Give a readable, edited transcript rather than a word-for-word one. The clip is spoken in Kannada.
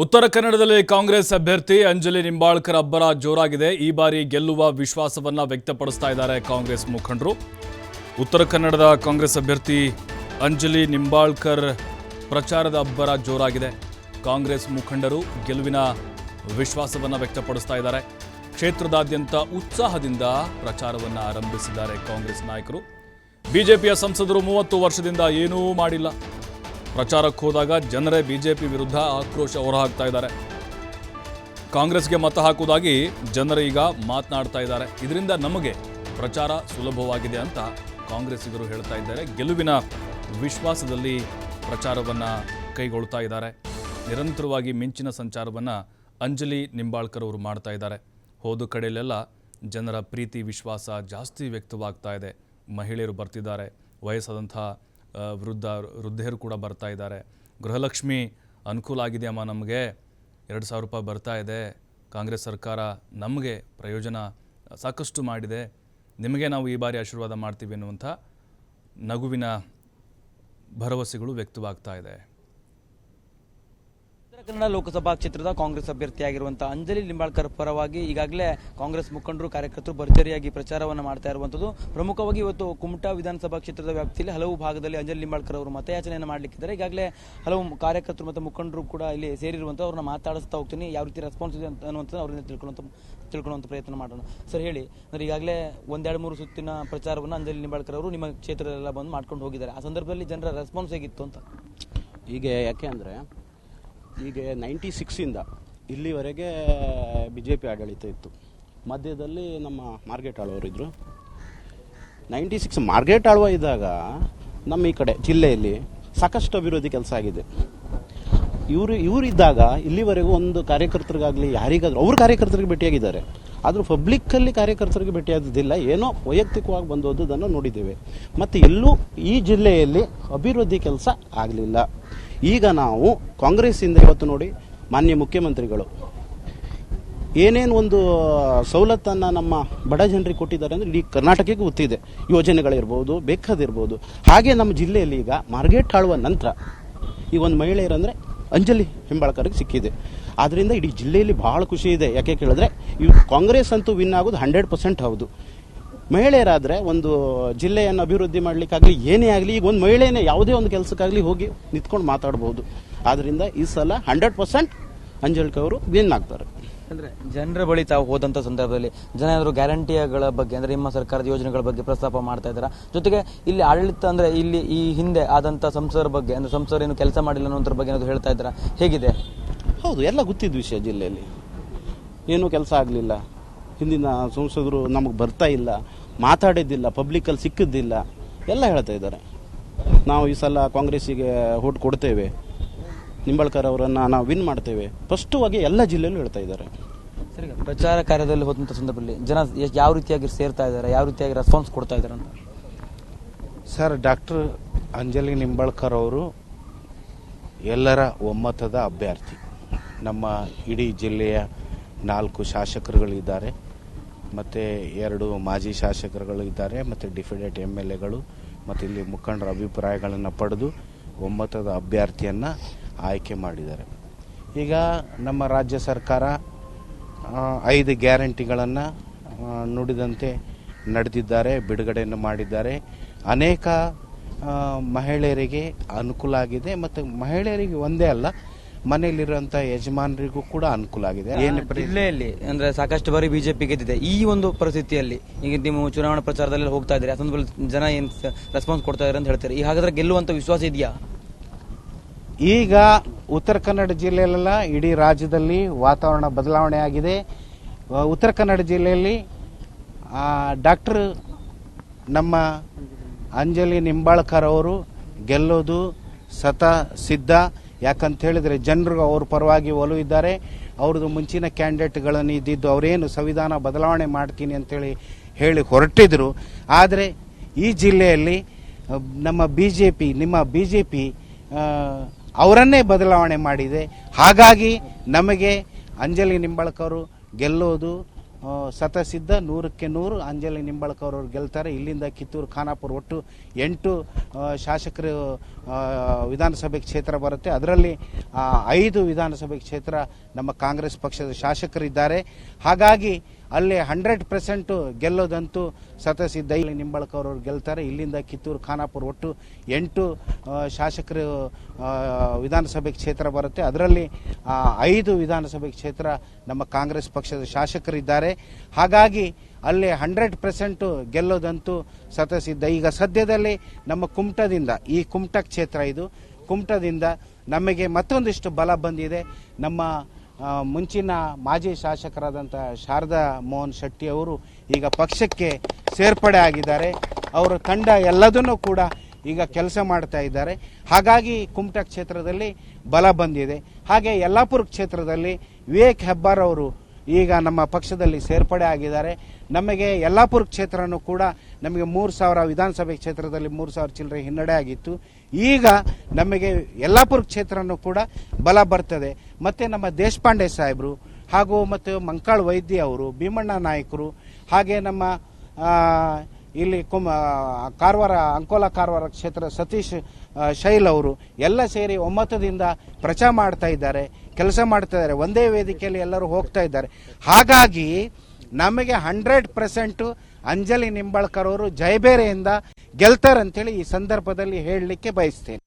ಉತ್ತರ ಕನ್ನಡದಲ್ಲಿ ಕಾಂಗ್ರೆಸ್ ಅಭ್ಯರ್ಥಿ ಅಂಜಲಿ ನಿಂಬಾಳ್ಕರ್ ಅಬ್ಬರ ಜೋರಾಗಿದೆ. ಈ ಬಾರಿ ಗೆಲ್ಲುವ ವಿಶ್ವಾಸವನ್ನ ವ್ಯಕ್ತಪಡಿಸ್ತಾ ಇದ್ದಾರೆ ಕಾಂಗ್ರೆಸ್ ಮುಖಂಡರು. ಉತ್ತರ ಕನ್ನಡದ ಕಾಂಗ್ರೆಸ್ ಅಭ್ಯರ್ಥಿ ಅಂಜಲಿ ನಿಂಬಾಳ್ಕರ್ ಪ್ರಚಾರದ ಅಬ್ಬರ ಜೋರಾಗಿದೆ. ಕಾಂಗ್ರೆಸ್ ಮುಖಂಡರು ಗೆಲುವಿನ ವಿಶ್ವಾಸವನ್ನ ವ್ಯಕ್ತಪಡಿಸ್ತಾ ಇದ್ದಾರೆ. ಕ್ಷೇತ್ರದಾದ್ಯಂತ ಉತ್ಸಾಹದಿಂದ ಪ್ರಚಾರವನ್ನು ಆರಂಭಿಸಿದ್ದಾರೆ ಕಾಂಗ್ರೆಸ್ ನಾಯಕರು. ಬಿಜೆಪಿಯ ಸಂಸದರು 30 ವರ್ಷದಿಂದ ಏನೂ ಮಾಡಿಲ್ಲ. ಪ್ರಚಾರಕ್ಕೆ ಹೋದಾಗ ಜನರೇ ಬಿಜೆಪಿ ವಿರುದ್ಧ ಆಕ್ರೋಶ ಹೊರಹಾಕ್ತಾ ಇದ್ದಾರೆ. ಕಾಂಗ್ರೆಸ್ಗೆ ಮತ ಹಾಕುವುದಾಗಿ ಜನರು ಈಗ ಮಾತನಾಡ್ತಾ ಇದ್ದಾರೆ. ಇದರಿಂದ ನಮಗೆ ಪ್ರಚಾರ ಸುಲಭವಾಗಿದೆ ಅಂತ ಕಾಂಗ್ರೆಸ್ಸಿಗರು ಹೇಳ್ತಾ ಇದ್ದಾರೆ. ಗೆಲುವಿನ ವಿಶ್ವಾಸದಲ್ಲಿ ಪ್ರಚಾರವನ್ನು ಕೈಗೊಳ್ತಾ ಇದ್ದಾರೆ. ನಿರಂತರವಾಗಿ ಮಿಂಚಿನ ಸಂಚಾರವನ್ನು ಅಂಜಲಿ ನಿಂಬಾಳ್ಕರ್ ಅವರು ಮಾಡ್ತಾ ಇದ್ದಾರೆ. ಹೋದ ಕಡೆಯಲ್ಲೆಲ್ಲ ಜನರ ಪ್ರೀತಿ ವಿಶ್ವಾಸ ಜಾಸ್ತಿ ವ್ಯಕ್ತವಾಗ್ತಾ ಇದೆ. ಮಹಿಳೆಯರು ಬರ್ತಿದ್ದಾರೆ, ವಯಸ್ಸಾದಂಥ ವೃದ್ಧರು ಕೂಡ ಬರ್ತಾ ಇದ್ದಾರೆ. ಗೃಹಲಕ್ಷ್ಮಿ ಅನುಕೂಲ ಆಗಿದೆಯಮ್ಮ, ನಮಗೆ 2,000 ರೂಪಾಯಿ ಬರ್ತಾ ಇದೆ, ಕಾಂಗ್ರೆಸ್ ಸರ್ಕಾರ ನಮಗೆ ಪ್ರಯೋಜನ ಸಾಕಷ್ಟು ಮಾಡಿದೆ, ನಿಮಗೆ ನಾವು ಈ ಬಾರಿ ಆಶೀರ್ವಾದ ಮಾಡ್ತೀವಿ ಅನ್ನುವಂಥ ನಗುವಿನ ಭರವಸೆಗಳು ವ್ಯಕ್ತವಾಗ್ತಾ ಇದೆ. ಉತ್ತರ ಕನ್ನಡ ಲೋಕಸಭಾ ಕ್ಷೇತ್ರದ ಕಾಂಗ್ರೆಸ್ ಅಭ್ಯರ್ಥಿಯಾಗಿರುವಂತಹ ಅಂಜಲಿ ನಿಂಬಾಳ್ಕರ್ ಪರವಾಗಿ ಈಗಾಗಲೇ ಕಾಂಗ್ರೆಸ್ ಮುಖಂಡರು ಕಾರ್ಯಕರ್ತರು ಭರ್ಜರಿಯಾಗಿ ಪ್ರಚಾರವನ್ನು ಮಾಡ್ತಾ ಇರುವಂಥದ್ದು. ಪ್ರಮುಖವಾಗಿ ಇವತ್ತು ಕುಮಟಾ ವಿಧಾನಸಭಾ ಕ್ಷೇತ್ರದ ವ್ಯಾಪ್ತಿಯಲ್ಲಿ ಹಲವು ಭಾಗದಲ್ಲಿ ಅಂಜಲಿ ನಿಂಬಾಳ್ಕರ್ ಅವರು ಮತಯಾಚನೆಯನ್ನು ಮಾಡಲಿಕ್ಕಿದ್ದಾರೆ. ಈಗಾಗಲೇ ಹಲವು ಕಾರ್ಯಕರ್ತರು ಮತ್ತು ಮುಖಂಡರು ಕೂಡ ಇಲ್ಲಿ ಸೇರಿರುವಂಥ ಅವ್ರನ್ನ ಮಾತಾಡಿಸ್ತಾ ಹೋಗ್ತೀನಿ. ಯಾವ ರೀತಿ ರೆಸ್ಪಾನ್ಸ್ ಇದೆ ಅನ್ನುವಂಥದ್ದು ಅವರಿಂದ ತಿಳ್ಕೊಳ್ಳುವಂಥ ಪ್ರಯತ್ನ ಮಾಡೋಣ. ಸರ್ ಹೇಳಿ, ಅಂದರೆ ಈಗಾಗಲೇ 1-2-3 ಸುತ್ತಿನ ಪ್ರಚಾರವನ್ನು ಅಂಜಲಿ ನಿಂಬಾಳ್ಕರ್ ಅವರು ನಿಮ್ಮ ಕ್ಷೇತ್ರದಲ್ಲೆಲ್ಲ ಬಂದು ಮಾಡ್ಕೊಂಡು ಹೋಗಿದ್ದಾರೆ. ಆ ಸಂದರ್ಭದಲ್ಲಿ ಜನರ ರೆಸ್ಪಾನ್ಸ್ ಹೇಗಿತ್ತು ಅಂತ? ಈಗ ಯಾಕೆ ಅಂದರೆ ಈಗ 96ಇಂದ ಇಲ್ಲಿವರೆಗೆ BJP ಆಡಳಿತ ಇತ್ತು. ಮಧ್ಯದಲ್ಲಿ ನಮ್ಮ ಮಾರ್ಗೆಟ್ ಆಳ್ವರಿದ್ದರು. 96 ಮಾರ್ಗೆಟ್ ಆಳ್ವ ಇದ್ದಾಗ ನಮ್ಮ ಈ ಕಡೆ ಜಿಲ್ಲೆಯಲ್ಲಿ ಸಾಕಷ್ಟು ಅಭಿವೃದ್ಧಿ ಕೆಲಸ ಆಗಿದೆ. ಇವರಿದ್ದಾಗ ಇಲ್ಲಿವರೆಗೂ ಒಂದು ಕಾರ್ಯಕರ್ತರಿಗಾಗಲಿ ಯಾರಿಗಾದ್ರೂ ಅವ್ರ ಕಾರ್ಯಕರ್ತರಿಗೆ ಭೇಟಿಯಾಗಿದ್ದಾರೆ. ಆದರೂ ಪಬ್ಲಿಕ್ಕಲ್ಲಿ ಕಾರ್ಯಕರ್ತರಿಗೆ ಭೇಟಿಯಾಗೋದಿಲ್ಲ. ಏನೋ ವೈಯಕ್ತಿಕವಾಗಿ ಬಂದೋದನ್ನು ನೋಡಿದ್ದೇವೆ. ಮತ್ತು ಎಲ್ಲೂ ಈ ಜಿಲ್ಲೆಯಲ್ಲಿ ಅಭಿವೃದ್ಧಿ ಕೆಲಸ ಆಗಲಿಲ್ಲ. ಈಗ ನಾವು ಕಾಂಗ್ರೆಸ್ಸಿಂದ ಇವತ್ತು ನೋಡಿ, ಮಾನ್ಯ ಮುಖ್ಯಮಂತ್ರಿಗಳು ಏನೇನು ಒಂದು ಸವಲತ್ತನ್ನು ನಮ್ಮ ಬಡ ಜನರಿಗೆ ಕೊಟ್ಟಿದ್ದಾರೆ ಅಂದರೆ ಇಡೀ ಕರ್ನಾಟಕಕ್ಕೆ ಗೊತ್ತಿದೆ. ಯೋಜನೆಗಳಿರ್ಬೋದು, ಬೇಕಾದಿರ್ಬೋದು. ಹಾಗೆ ನಮ್ಮ ಜಿಲ್ಲೆಯಲ್ಲಿ ಈಗ ಮಾರ್ಗೆಟ್ ಆಳುವ ನಂತರ ಈ ಒಂದು ಮಹಿಳೆಯರಂದರೆ ಅಂಜಲಿ ನಿಂಬಾಳ್ಕರ್ಗೆ ಸಿಕ್ಕಿದೆ. ಆದ್ದರಿಂದ ಇಡೀ ಜಿಲ್ಲೆಯಲ್ಲಿ ಭಾಳ ಖುಷಿ ಇದೆ. ಯಾಕೆ ಕೇಳಿದ್ರೆ ಈ ಕಾಂಗ್ರೆಸ್ ಅಂತೂ ವಿನ್ ಆಗೋದು 100% ಹೌದು. ಮಹಿಳೆಯರಾದರೆ ಒಂದು ಜಿಲ್ಲೆಯನ್ನು ಅಭಿವೃದ್ಧಿ ಮಾಡಲಿಕ್ಕಾಗಲಿ ಏನೇ ಆಗಲಿ, ಈಗ ಒಂದು ಮಹಿಳೆಯೇ ಯಾವುದೇ ಒಂದು ಕೆಲಸಕ್ಕಾಗಲಿ ಹೋಗಿ ನಿಂತ್ಕೊಂಡು ಮಾತಾಡ್ಬೋದು. ಆದ್ದರಿಂದ ಈ ಸಲ 100% ಅಂಜಲಿ ಅವರು ವಿನ್ ಆಗ್ತಾರೆ. ಅಂದರೆ ಜನರ ಬಳಿ ತಾವು ಹೋದಂಥ ಸಂದರ್ಭದಲ್ಲಿ ಜನ ಏನಾದರೂ ಗ್ಯಾರಂಟಿಗಳ ಬಗ್ಗೆ, ಅಂದರೆ ನಿಮ್ಮ ಸರ್ಕಾರದ ಯೋಜನೆಗಳ ಬಗ್ಗೆ ಪ್ರಸ್ತಾಪ ಮಾಡ್ತಾ ಇದ್ದಾರೆ. ಜೊತೆಗೆ ಇಲ್ಲಿ ಆಡಳಿತ ಅಂದರೆ ಇಲ್ಲಿ ಈ ಹಿಂದೆ ಆದಂಥ ಸಂಸದರ ಬಗ್ಗೆ, ಅಂದರೆ ಸಂಸದರು ಏನು ಕೆಲಸ ಮಾಡಿಲ್ಲ ಅನ್ನೋದ್ರ ಬಗ್ಗೆ ಏನಾದರೂ ಹೇಳ್ತಾ ಇದ್ದಾರೆ. ಹೇಗಿದೆ? ಹೌದು, ಎಲ್ಲ ಗೊತ್ತಿದ್ದ ವಿಷಯ. ಜಿಲ್ಲೆಯಲ್ಲಿ ಏನೂ ಕೆಲಸ ಆಗಲಿಲ್ಲ. ಹಿಂದಿನ ಸಂಸದರು ನಮಗೆ ಬರ್ತಾ ಇಲ್ಲ, ಮಾತಾಡಿದ್ದಿಲ್ಲ, ಪಬ್ಲಿಕ್ಕಲ್ಲಿ ಸಿಕ್ಕಿದ್ದಿಲ್ಲ, ಎಲ್ಲ ಹೇಳ್ತಾ ಇದ್ದಾರೆ. ನಾವು ಈ ಸಲ ಕಾಂಗ್ರೆಸ್ಸಿಗೆ ಓಟ್ ಕೊಡ್ತೇವೆ, ನಿಂಬಾಳ್ಕರ್ ಅವರನ್ನು ನಾವು ವಿನ್ ಮಾಡ್ತೇವೆ ಸ್ಪಷ್ಟವಾಗಿ ಎಲ್ಲ ಜಿಲ್ಲೆಯಲ್ಲೂ ಹೇಳ್ತಾ ಇದ್ದಾರೆ. ಸರಿ, ಪ್ರಚಾರ ಕಾರ್ಯದಲ್ಲಿ ಹೋದಂಥ ಸಂದರ್ಭದಲ್ಲಿ ಜನ ಯಾವ ರೀತಿಯಾಗಿ ಸೇರ್ತಾ ಇದ್ದಾರೆ, ಯಾವ ರೀತಿಯಾಗಿ ರೆಸ್ಪಾನ್ಸ್ ಕೊಡ್ತಾ ಇದ್ದಾರೆ ಅಂತ? ಸರ್, ಡಾಕ್ಟರ್ ಅಂಜಲಿ ನಿಂಬಾಳ್ಕರ್ ಅವರು ಎಲ್ಲರ ಒಮ್ಮತದ ಅಭ್ಯರ್ಥಿ. ನಮ್ಮ ಇಡೀ ಜಿಲ್ಲೆಯ 4 ಶಾಸಕರುಗಳಿದ್ದಾರೆ, ಮತ್ತು 2 ಮಾಜಿ ಶಾಸಕರುಗಳಿದ್ದಾರೆ, ಮತ್ತು ಡಿಫಿಡೆಂಟ್ MLAಗಳು, ಮತ್ತು ಇಲ್ಲಿ ಮುಖಂಡರ ಅಭಿಪ್ರಾಯಗಳನ್ನು ಪಡೆದು ಒಮ್ಮತದ ಅಭ್ಯರ್ಥಿಯನ್ನು ಆಯ್ಕೆ ಮಾಡಿದ್ದಾರೆ. ಈಗ ನಮ್ಮ ರಾಜ್ಯ ಸರ್ಕಾರ 5 ಗ್ಯಾರಂಟಿಗಳನ್ನು ನುಡಿದಂತೆ ನಡೆದಿದ್ದಾರೆ, ಬಿಡುಗಡೆಯನ್ನು ಮಾಡಿದ್ದಾರೆ. ಅನೇಕ ಮಹಿಳೆಯರಿಗೆ ಅನುಕೂಲ ಆಗಿದೆ, ಮತ್ತು ಮಹಿಳೆಯರಿಗೆ ಒಂದೇ ಅಲ್ಲ, ಮನೆಯಲ್ಲಿರುವಂಥ ಯಜಮಾನರಿಗೂ ಕೂಡ ಅನುಕೂಲ ಆಗಿದೆ. ಜಿಲ್ಲೆಯಲ್ಲಿ ಅಂದ್ರೆ ಸಾಕಷ್ಟು ಬಾರಿ ಬಿಜೆಪಿ ಗೆದ್ದಿದೆ. ಈ ಒಂದು ಪರಿಸ್ಥಿತಿಯಲ್ಲಿ ಈಗ ನೀವು ಚುನಾವಣಾ ಪ್ರಚಾರದಲ್ಲಿ ಹೋಗ್ತಾ ಇದ್ದೀರಿ, ಅದೊಂದು ಜನ ಏನು ರೆಸ್ಪಾನ್ಸ್ ಕೊಡ್ತಾ ಇದ್ದಾರೆ ಅಂತ ಹೇಳ್ತಾರೆ. ಈ ಹಾಗಾದ್ರೆ ಗೆಲ್ಲುವಂತ ವಿಶ್ವಾಸ ಇದೆಯಾ? ಈಗ ಉತ್ತರ ಕನ್ನಡ ಜಿಲ್ಲೆಯಲ್ಲ, ಇಡೀ ರಾಜ್ಯದಲ್ಲಿ ವಾತಾವರಣ ಬದಲಾವಣೆ ಆಗಿದೆ. ಉತ್ತರ ಕನ್ನಡ ಜಿಲ್ಲೆಯಲ್ಲಿ ಡಾಕ್ಟರ್ ನಮ್ಮ ಅಂಜಲಿ ನಿಂಬಾಳ್ಕರ್ ಅವರು ಗೆಲ್ಲೋದು ಸಿದ್ಧ. ಯಾಕಂತ ಹೇಳಿದ್ರೆ ಜನರು ಅವ್ರ ಪರವಾಗಿ ಒಲವಿದ್ದಾರೆ. ಅವ್ರದ್ದು ಮುಂಚಿನ ಕ್ಯಾಂಡಿಡೇಟ್ಗಳನ್ನು ಇದ್ದಿದ್ದು ಅವರೇನು ಸಂವಿಧಾನ ಬದಲಾವಣೆ ಮಾಡ್ತೀನಿ ಅಂತೇಳಿ ಹೇಳಿ ಹೊರಟಿದ್ರು. ಆದರೆ ಈ ಜಿಲ್ಲೆಯಲ್ಲಿ ನಮ್ಮ BJP ಅವರನ್ನೇ ಬದಲಾವಣೆ ಮಾಡಿದೆ. ಹಾಗಾಗಿ ನಮಗೆ ಅಂಜಲಿ ನಿಂಬಾಳ್ಕರ್ ಗೆಲ್ಲೋದು ಸತಸಿದ್ಧ 100ಕ್ಕೆ 100 ಅಂಜಲಿ ನಿಂಬಾಳ್ಕರ್ ಅವರು ಗೆಲ್ತಾರೆ. ಇಲ್ಲಿಂದ ಕಿತ್ತೂರು ಖಾನಾಪುರ ಒಟ್ಟು 8 ಶಾಸಕರು ವಿಧಾನಸಭೆ ಕ್ಷೇತ್ರ ಬರುತ್ತೆ. ಅದರಲ್ಲಿ 5 ವಿಧಾನಸಭೆ ಕ್ಷೇತ್ರ ನಮ್ಮ ಕಾಂಗ್ರೆಸ್ ಪಕ್ಷದ ಶಾಸಕರಿದ್ದಾರೆ. ಹಾಗಾಗಿ ಅಲ್ಲಿ 100% ಗೆಲ್ಲೋದಂತೂ ಸತಸಿದ್ಧ. ಇಲ್ಲಿ ನಿಂಬಾಳ್ಕರ್ ಅವರು ಗೆಲ್ತಾರೆ. ಇಲ್ಲಿಂದ ಕಿತ್ತೂರು ಖಾನಾಪುರ ಒಟ್ಟು 8 ಶಾಸಕರು ವಿಧಾನಸಭೆ ಕ್ಷೇತ್ರ ಬರುತ್ತೆ. ಅದರಲ್ಲಿ 5 ವಿಧಾನಸಭೆ ಕ್ಷೇತ್ರ ನಮ್ಮ ಕಾಂಗ್ರೆಸ್ ಪಕ್ಷದ ಶಾಸಕರಿದ್ದಾರೆ. ಹಾಗಾಗಿ ಅಲ್ಲಿ 100% ಗೆಲ್ಲೋದಂತೂ ಸತಸಿದ್ಧ. ಈಗ ಸದ್ಯದಲ್ಲಿ ನಮ್ಮ ಕುಮಟದಿಂದ, ಈ ಕುಮಟ ಕ್ಷೇತ್ರ ಇದು, ಕುಮಟದಿಂದ ನಮಗೆ ಮತ್ತೊಂದಿಷ್ಟು ಬಲ ಬಂದಿದೆ. ನಮ್ಮ ಮುಂಚಿನ ಮಾಜಿ ಶಾಸಕರಾದಂಥ ಶಾರದಾ ಮೋಹನ್ ಶೆಟ್ಟಿ ಅವರು ಈಗ ಪಕ್ಷಕ್ಕೆ ಸೇರ್ಪಡೆ ಆಗಿದ್ದಾರೆ. ಅವರ ತಂಡ ಎಲ್ಲದನ್ನೂ ಕೂಡ ಈಗ ಕೆಲಸ ಮಾಡ್ತಾ ಇದ್ದಾರೆ. ಹಾಗಾಗಿ ಕುಮಟಾ ಕ್ಷೇತ್ರದಲ್ಲಿ ಬಲ ಬಂದಿದೆ. ಹಾಗೆ ಯಲ್ಲಾಪುರ ಕ್ಷೇತ್ರದಲ್ಲಿ ವಿವೇಕ್ ಹೆಬ್ಬಾರ್ ಅವರು ಈಗ ನಮ್ಮ ಪಕ್ಷದಲ್ಲಿ ಸೇರ್ಪಡೆ ಆಗಿದ್ದಾರೆ. ನಮಗೆ ಯಲ್ಲಾಪುರ ಕ್ಷೇತ್ರನೂ ಕೂಡ ನಮಗೆ 3,000 ವಿಧಾನಸಭೆ ಕ್ಷೇತ್ರದಲ್ಲಿ 3,000 ಚಿಲ್ಲರೆ ಹಿನ್ನಡೆ ಆಗಿತ್ತು. ಈಗ ನಮಗೆ ಯಲ್ಲಾಪುರ ಕ್ಷೇತ್ರನೂ ಕೂಡ ಬಲ ಬರ್ತದೆ. ಮತ್ತು ನಮ್ಮ ದೇಶಪಾಂಡೆ ಸಾಹೇಬರು ಹಾಗೂ ಮತ್ತು ಮಂಕಾಳ್ ವೈದ್ಯ ಅವರು, ಭೀಮಣ್ಣ ನಾಯಕರು, ಹಾಗೆ ನಮ್ಮ ಇಲ್ಲಿ ಕಾರವಾರ, ಅಂಕೋಲಾ ಕಾರವಾರ ಕ್ಷೇತ್ರ ಸತೀಶ್ ಶೈಲ್ ಅವರು ಎಲ್ಲ ಸೇರಿ ಒಮ್ಮತದಿಂದ ಪ್ರಚಾರ ಮಾಡ್ತಾ ಇದ್ದಾರೆ, ಕೆಲಸ ಮಾಡ್ತಾ ಇದ್ದಾರೆ. ಒಂದೇ ವೇದಿಕೆಯಲ್ಲಿ ಎಲ್ಲರೂ ಹೋಗ್ತಾ ಇದ್ದಾರೆ. ಹಾಗಾಗಿ ನಮಗೆ 100% ಅಂಜಲಿ ನಿಂಬಾಳ್ಕರ್ ಅವರು ಜಯಬೇರೆಯಿಂದ ಗೆಲ್ತಾರಂತೇಳಿ ಈ ಸಂದರ್ಭದಲ್ಲಿ ಹೇಳಲಿಕ್ಕೆ ಬಯಸ್ತೇನೆ.